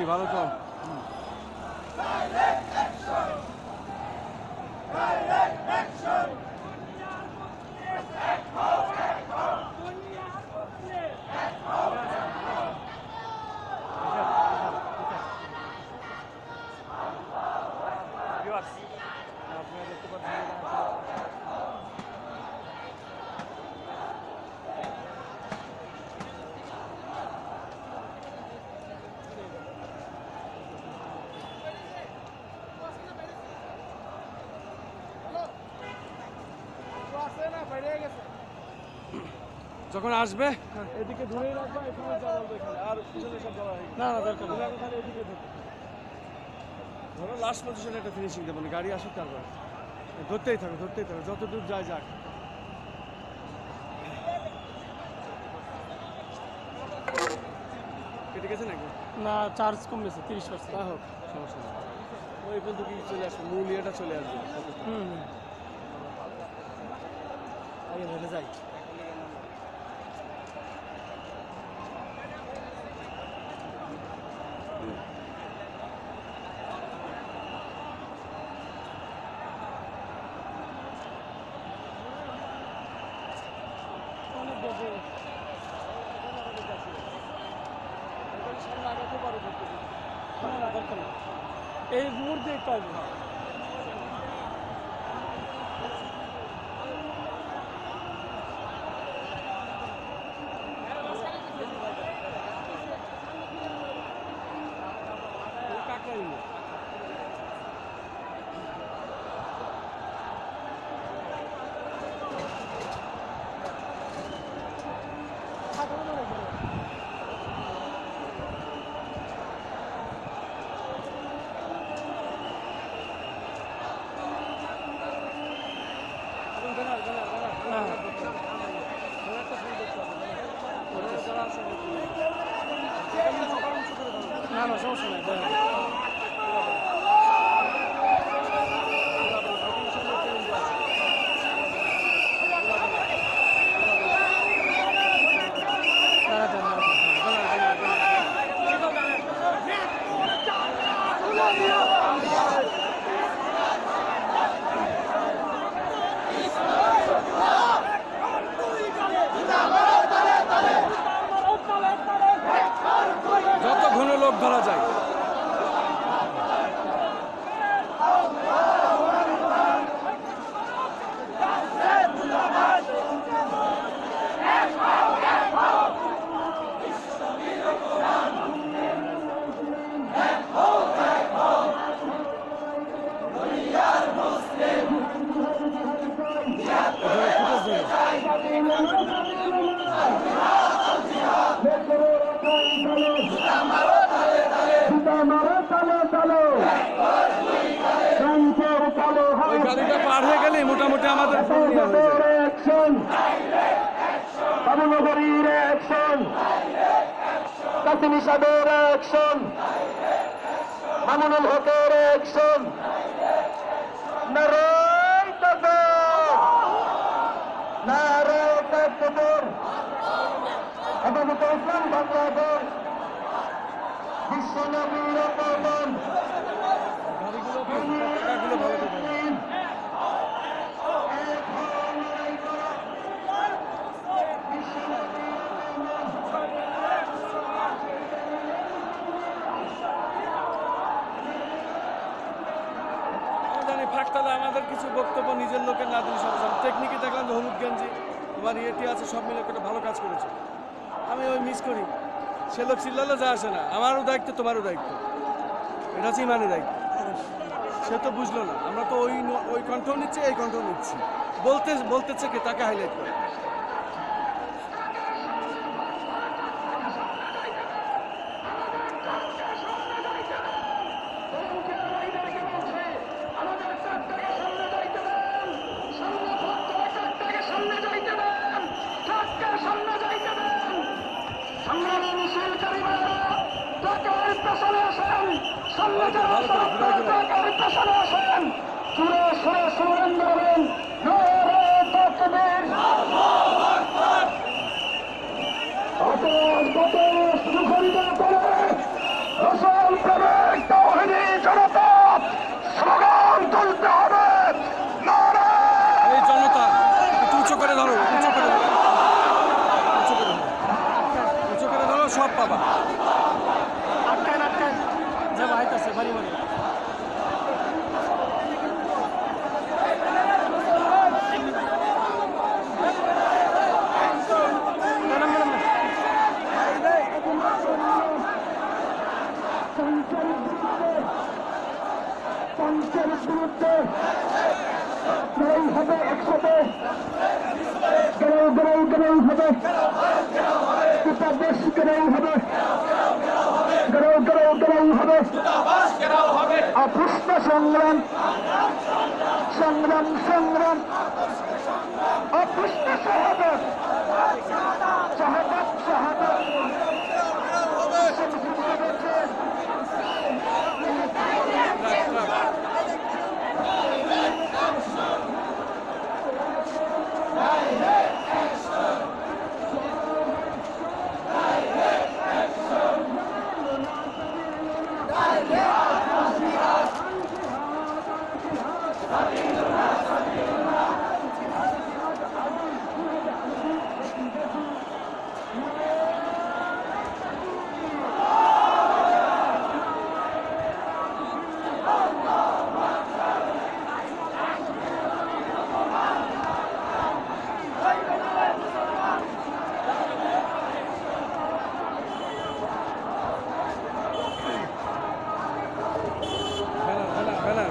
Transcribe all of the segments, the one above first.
কি ভালো তো? আপনারা দেখতে পাচ্ছেন যখন আসবে এদিকে ধরেই রাখবা, এখানে যা বলবে এখানে, আর পিছনে সব বলা হয় না, দরকার নেই, তাহলে এদিকে ধরো লাস্ট পজিশনে একটা ফিনিশিং দেবো, গাড়ি আসুক তারপরে ধরতেই থাকো যত দূর যায় যাক। কেটে গেছে নাকি? না, চার্জ কম গেছে 30%। তা হোক, সমস্যা নেই, ওই পর্যন্ত কি চলে আসবে, মূল ইয়েটা চলে আসবে। আগে ধরে যাই। এই মুহূর্তে একটু আসবে। না না, সমস্যা নেই। যত ঘন লোক ধরা যায়। ওই গাড়িটা পার হয়ে গেলে মোটামুটি আমাদের বাবুনগরীর অ্যাকশন, কাসিম সাহেবের অ্যাকশন, মামুনুল হকের অ্যাকশন, নারায় তাকবীর, নারায় তাকবীর, আগামীতে ইসলাম বাংলাদেশ, বিশ্বনবীর আগমন। ফাঁকতালে আমাদের কিছু বক্তব্য নিজের লোকের না দিলে সমস্যা। টেকনিকে দেখলাম যে হলুদ গেঞ্জি তোমার ইয়েটি আছে, সব মিলে একটা ভালো কাজ করেছে। আমি ওই মিস করি, সে লোক চিল্লালে যা আসে না, আমারও দায়িত্ব তোমারও দায়িত্ব, এটা হচ্ছে ইমানের দায়িত্ব। সে তো বুঝলো না, আমরা তো ওই কন্ট্রোল নিচ্ছি, এই কন্ট্রোল নিচ্ছি, বলতেছে কে তাকে হাইলাইট করে। মুখরিত করে রসুল পাবা। আটকান আটকান যা ভাইতাছে বাড়ি বাড়ি পঞ্চের বিরুদ্ধে লড়াই হবে একসাথে, গেরাও হবে, উপদেশ গেরাও হবে, গেরাও হবে, অপুষ্ট সংগ্রাম অপুষ্ট শাহাদাত ব্যানার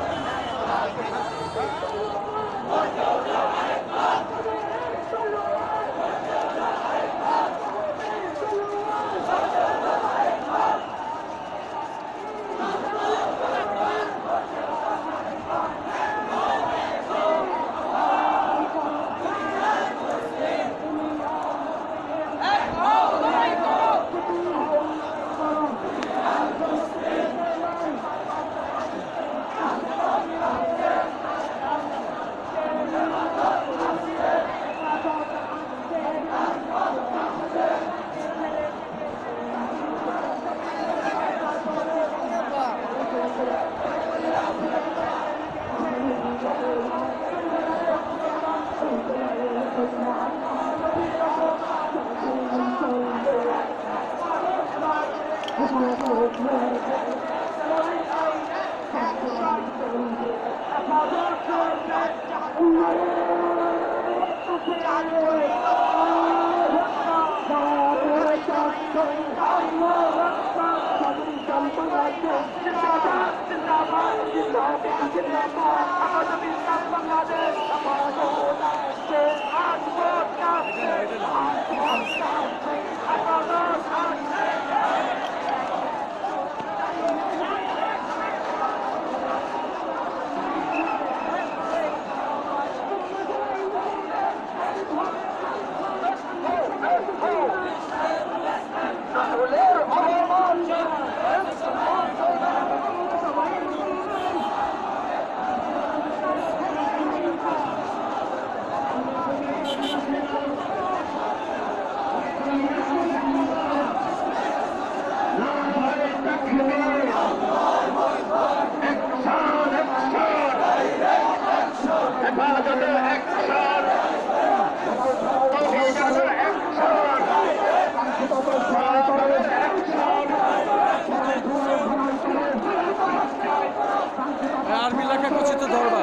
আর্মি লেখা করছি তো ধরবা।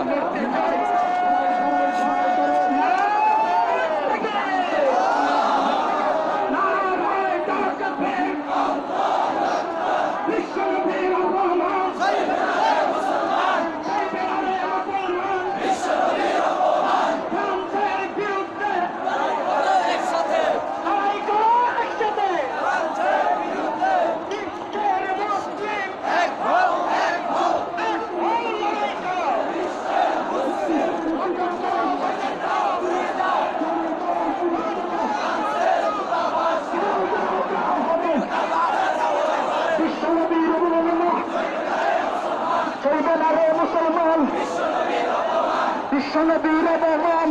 বিশ্বনবীর অপমান,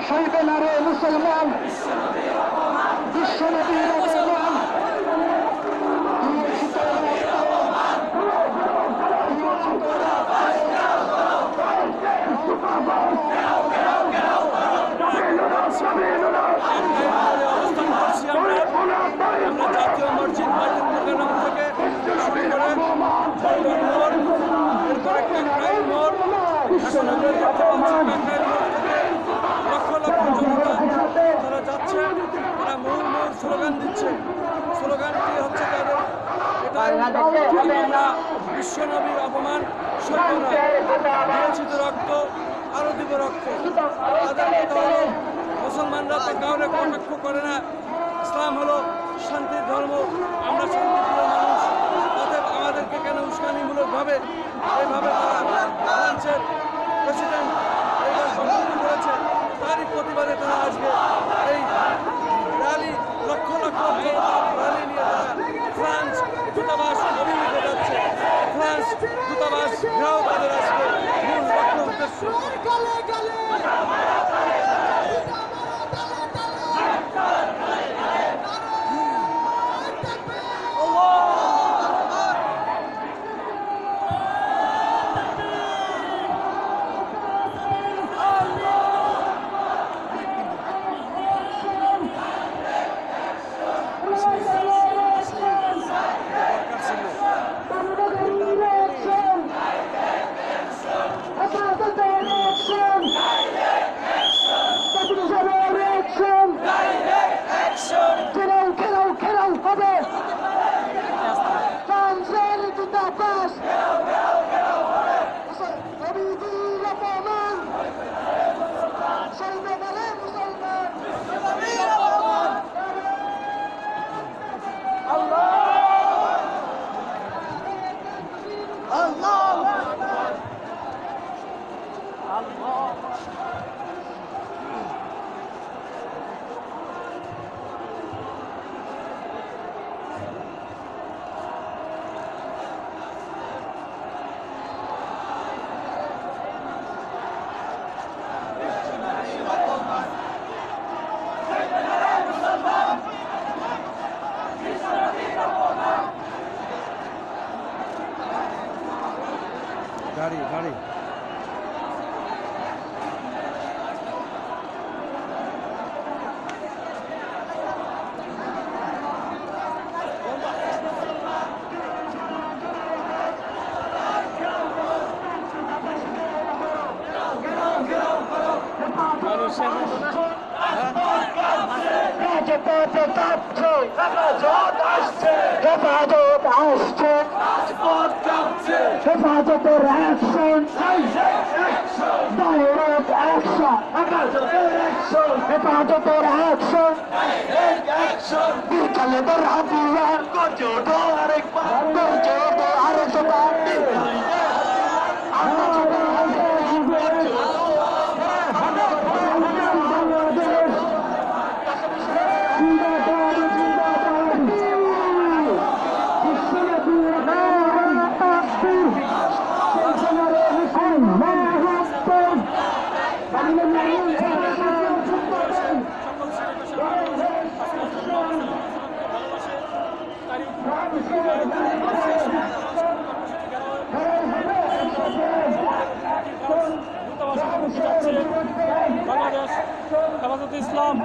সইবে না রে মুসলমান, বিশ্বনবীর অপমান। অবস্থান করছি আমরা আমরা দেখতে পাচ্ছি টাঙ্গাইল মোড় থেকে লক্ষ লক্ষ জনতা তারা যাচ্ছে, তারা মূল মূল স্লোগান দিচ্ছে। স্লোগানটি হচ্ছে তাদের এটাই যে আমরা বিশ্বনবীর অপমান সইব না, দিয়েছি তো রক্ত, আরও দিব রক্ত। তাদের কথা হলো মুসলমানরা তো কাউরে কটাক্ষ করে না, ইসলাম হলো শান্তির ধর্ম, আমরা শান্তিপ্রিয় মানুষ, অতএব আমাদেরকে কেন উস্কানিমূলকভাবে এইভাবে তারা ফ্রান্সের প্রেসিডেন্ট এইবার সম্বোধন করেছে, তারই প্রতিবাদে তারা আজকে এই র্যালি লক্ষ লক্ষ জনতার র্যালি নিয়ে তারা ফ্রান্স দূতাবাস অভিমুখে যাচ্ছে। ফ্রান্স দূতাবাস ঘেরাও তাদের আজকে মূল লক্ষ্য উদ্দেশ্য। দরকার ছিল। খেলাও হবে ফ্রান্সের দূতাবাস নবীজির অপমান সইবে না রে মুসলমান। গাড়ি গাড়ি মানুষের রাজপথে কাঁপছে হেফাজত আসছে, হেফাজত আসছে, হেফাজতের অ্যাকশন, ডাইরেক্ট অ্যাকশন, হেফাজতের অ্যাকশন, বিকালেদের হাতিয়ার গর্জে ওঠো আরেকবার, গর্জে ওঠো আরেকবার, বাংলাদেশ হেফাজতে ইসলাম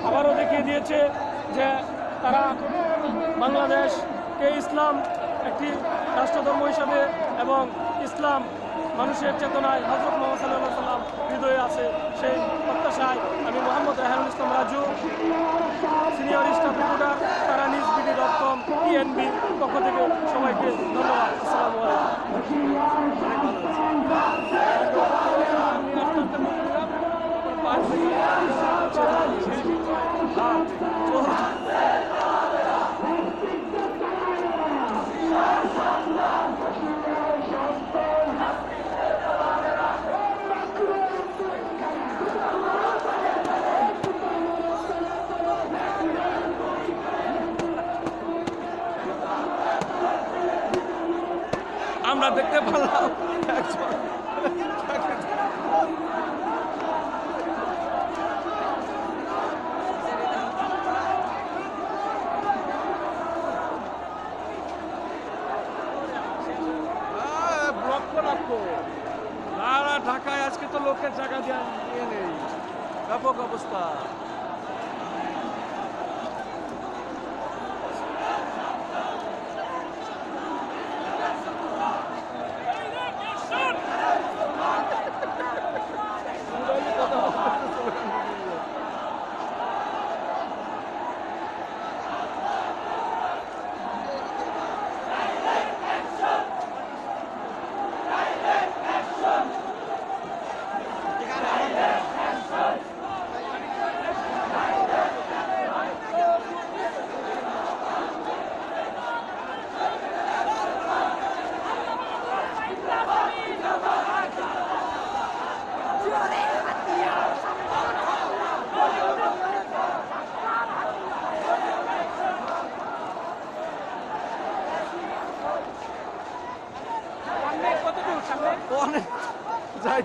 আবারও দেখিয়ে দিয়েছে যে তারা বাংলাদেশকে ইসলাম একটি রাষ্ট্রধর্ম হিসাবে এবং ইসলাম মানুষের চেতনায় হযরত মুহাম্মদ সাল্লাল্লাহু আলাইহি ওয়াসাল্লাম হৃদয়ে আছে, সেই প্রত্যাশায় আমি Mohammad Raihanul Islam Raju, senior staff reporter তারা নিউজ বিডি.com TNB পক্ষ থেকে সবাইকে ধন্যবাদ। আসসালামু আমরা দেখতে পেলাম একজন ব্লক রাখবো সারা ঢাকায় আজকে তো লোকের জায়গা দিয়ে নেই, ব্যাপক অবস্থা।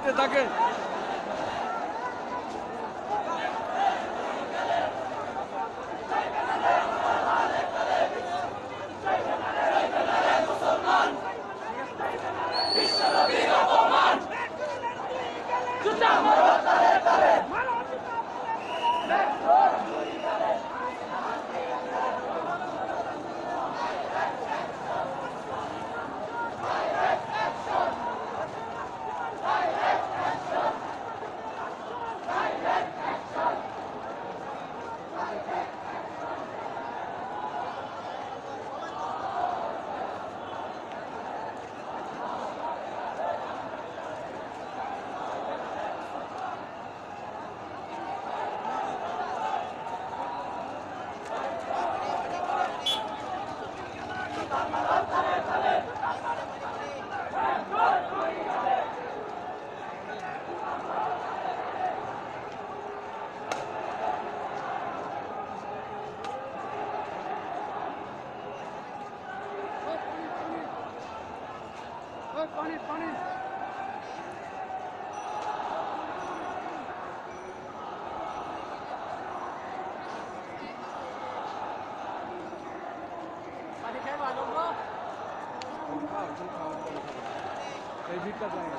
দেখতে থাকেন। এই ভিড়টা যায় না।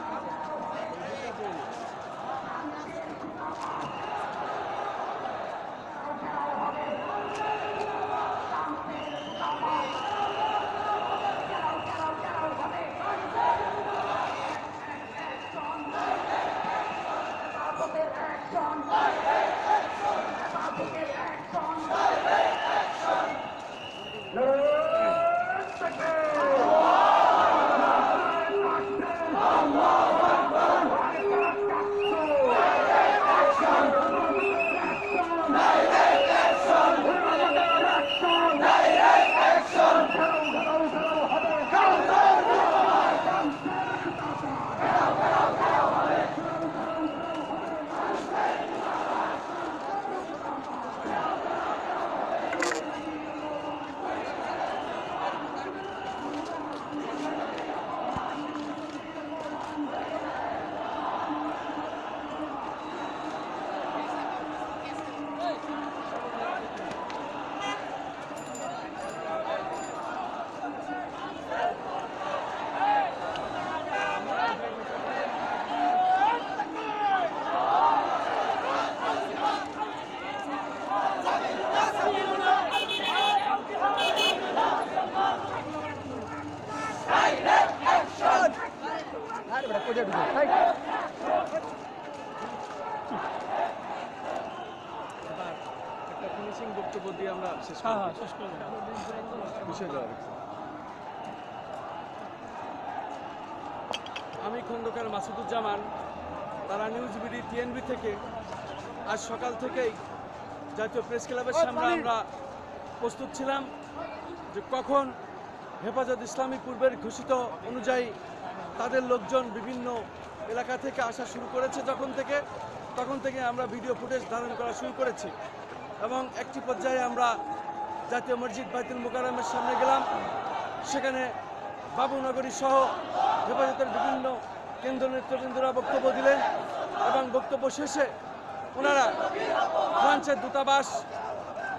একটা ফিনিশিং বক্তব্য দিয়ে আমরা শেষ হ্যাঁ করব। হ্যাঁ শেষ করে দিলাম। বিষয়টা আমি খন্দকার মাসুদুজ্জামান, তারা নিউজ বিডি টিএনবি থেকে আজ সকাল থেকেই জাতীয় প্রেস ক্লাবের সামনে আমরা প্রস্তুত ছিলাম যে কখন হেফাজত ইসলামী পূর্বের ঘোষিত অনুযায়ী তাদের লোকজন বিভিন্ন এলাকা থেকে আসা শুরু করেছে তখন থেকে আমরা ভিডিও ফুটেজ ধারণ করা শুরু করেছি এবং একটি পর্যায়ে আমরা জাতীয় মসজিদ বাইতুল মোকাররমের সামনে গেলাম। সেখানে বাবুনগরী সহ হেফাজতের বিভিন্ন কেন্দ্র নেতৃবৃন্দরা বক্তব্য দিলেন এবং বক্তব্য শেষে ওনারা ফ্রান্সের দূতাবাস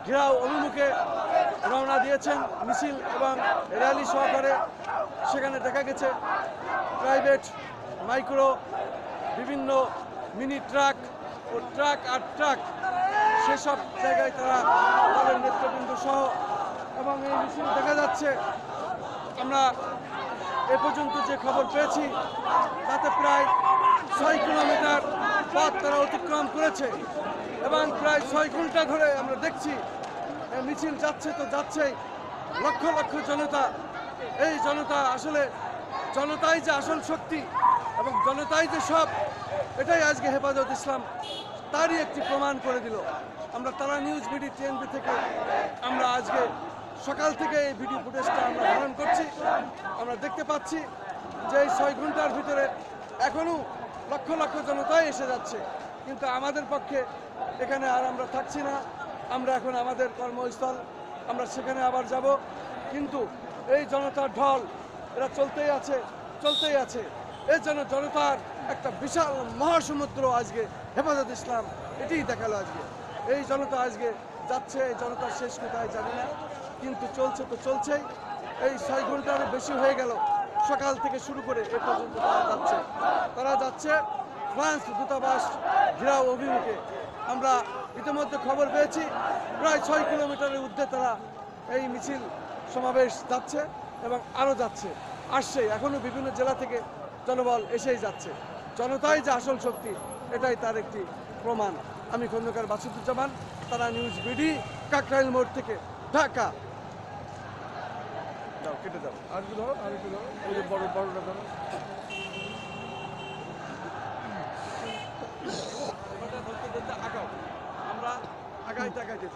ঘেরাও অভিমুখে রওনা দিয়েছেন মিছিল এবং র্যালি সহকারে। সেখানে দেখা গেছে প্রাইভেট মাইক্রো বিভিন্ন মিনি ট্রাক ও ট্রাক সেসব জায়গায় তারা তাদের নেতৃবৃন্দ সহ এবং এই মিছিল দেখা যাচ্ছে। আমরা এ পর্যন্ত যে খবর পেয়েছি তাতে প্রায় 6 কিলোমিটার পথ তারা অতিক্রম করেছে এবং প্রায় 6 ঘন্টা ধরে আমরা দেখছি এই মিছিল যাচ্ছে তো যাচ্ছেই, লক্ষ লক্ষ জনতা। এই জনতা আসলে জনতাই যে আসল শক্তি এবং জনতাই যে সব, এটাই আজকে হেফাজত ইসলাম তারই একটি প্রমাণ করে দিল। আমরা তারা নিউজ বিডি টিএনবি থেকে আমরা আজকে সকাল থেকে এই ভিডিও ফুটেজটা আমরা ধারণ করছি। আমরা দেখতে পাচ্ছি যে এই 6 ঘন্টার ভিতরে এখনও লক্ষ লক্ষ জনতাই এসে যাচ্ছে, কিন্তু আমাদের পক্ষে এখানে আর আমরা থাকছি না। আমরা এখন আমাদের কর্মস্থল, আমরা সেখানে আবার যাব, কিন্তু এই জনতার ঢল এরা চলতেই আছে। এর জন্য জনতার একটা বিশাল মহাসমুদ্র আজকে হেফাজত ইসলাম এটিই দেখালো আজকে। এই জনতা আজকে যাচ্ছে, এই জনতার শেষ কোথায় জানি না, কিন্তু চলছে তো চলছেই। এই 6 ঘন্টারও বেশি হয়ে গেল সকাল থেকে শুরু করে এ পর্যন্ত তারা যাচ্ছে ফ্রান্স দূতাবাস ঘেরাও অভিমুখে। আমরা ইতিমধ্যে খবর পেয়েছি প্রায় 6 কিলোমিটারের ঊর্ধ্বে তারা এই মিছিল সমাবেশ যাচ্ছে এবং আরও যাচ্ছে, আসছে। এখনও বিভিন্ন জেলা থেকে জনবল এসেই যাচ্ছে। জনতাই যে আসল শক্তি, এটাই তার একটি প্রমাণ। আমি খন্দকার বাসুদুজ্জামান, তারা নিউজ বিডি, কাকরাইল মোড় থেকে ঢাকা। দাও, কেটে দাও, আর একটু ধরো, আর একটু ধরো, ওই যে বড়টা ধরো। ওটা ধরতে ধরতে আগাও, আমরা আগাইতে থাকি।